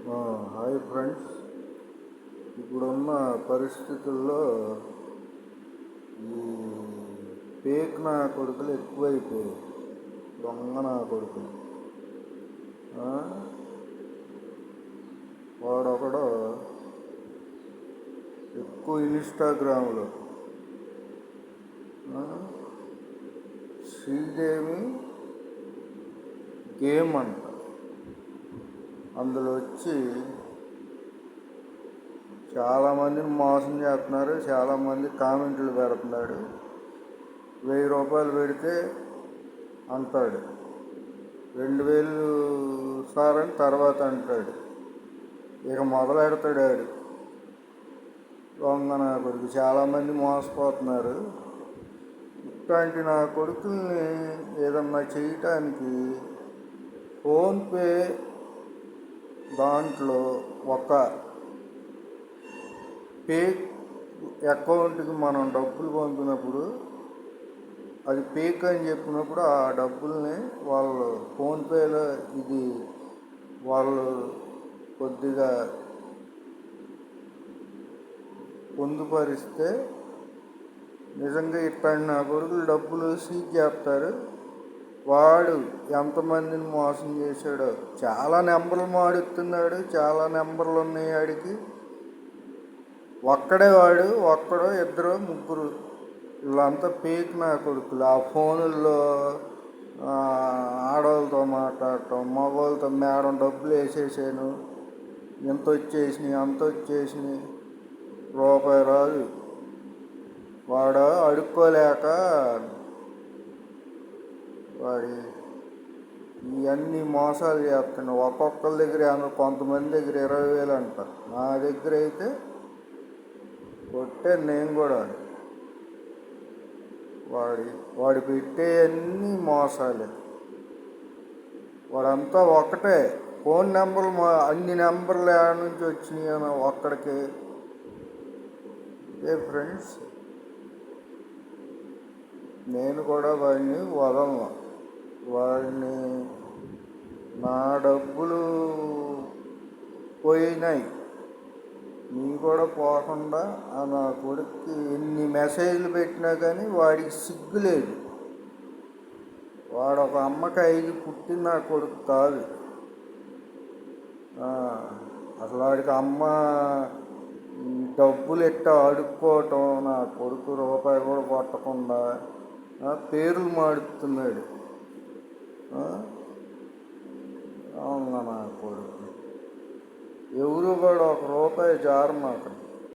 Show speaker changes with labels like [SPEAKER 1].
[SPEAKER 1] Hi friends, ఇప్పుడున్న పరిస్థితుల్లో ఈ ఫేక్ నా కొడుకులు ఎక్కువైపోయాయి. దొంగ నా కొడుకులు. వాడొకడు ఎక్కువ ఇన్స్టాగ్రామ్లో శ్రీదేవి గేమ్ అంట, అందులో వచ్చి చాలామందిని మోసం చేస్తున్నారు. చాలామంది కామెంట్లు పెడుతున్నాడు. 1000 రూపాయలు పెడితే అంటాడు, 2000 సార్ అని తర్వాత అంటాడు. ఇక మొదలెడతాడు ఆడు. దొంగ నా కొడుకు. చాలామంది మోసపోతున్నారు. ఇట్లాంటి నా కొడుకుల్ని ఏదన్నా చేయటానికి ఫోన్పే దాంట్లో ఒక ఫేక్ అకౌంట్కి మనం డబ్బులు పంపినప్పుడు, అది ఫేక్ అని చెప్పినప్పుడు ఆ డబ్బుల్ని వాళ్ళు ఫోన్పేలో వాళ్ళు కొద్దిగా పొందుపరిస్తే నిజంగా ఇట్లాంటి నా కొడుకులు డబ్బులు సీజ్ చేస్తారు. వాడు ఎంతమందిని మోసం చేశాడో. చాలా నెంబర్లు మాడుతున్నాడు. చాలా నెంబర్లు ఉన్నాయి వాడికి. ఒక్కడో ఇద్దరు ముగ్గురు వీళ్ళంతా ఫేక్ నా కొడుకులు. ఆ ఫోనుల్లో ఆడవాళ్ళతో మాట్లాడటం, మగవాళ్ళతో మేడం డబ్బులు వేసేసాను, ఇంత వచ్చేసినాయి అంత వచ్చేసినాయి, రూపాయి రాదు. వాడు అడుక్కోలేక వాడి ఇవన్నీ మోసాలు చేస్తున్నాడు. ఒక్కొక్కరి దగ్గర కొంతమంది దగ్గర 20,000 అంట. నా దగ్గర అయితే కొట్టే నేను కూడా. వాడు పెట్టే అన్నీ మోసాలే. వాడంతా ఒకటే ఫోన్ నెంబర్లు, అన్ని నెంబర్లు ఏడ నుంచి వచ్చినాయి అని ఒక్కడికి. ఫ్రెండ్స్, నేను కూడా వాడిని వదలను. వాడిని నా డబ్బులు పోయినాయి, నీ కూడా పోకుండా నా కొడుక్కి ఎన్ని మెసేజ్లు పెట్టినా కానీ వాడికి సిగ్గు లేదు. వాడు ఒక అమ్మకి 5 పుట్టిన నా కొడుకు కాదు. అసలు వాడికి అమ్మ డబ్బులు ఎట్టా అడుక్కోవటం, నా కొడుకు రూపాయి కూడా కొట్టకుండా పేర్లు మాడుతున్నాడు. అవునా నా కొడుకు. ఎవరు కూడా 1 రూపాయి జారమాకండి.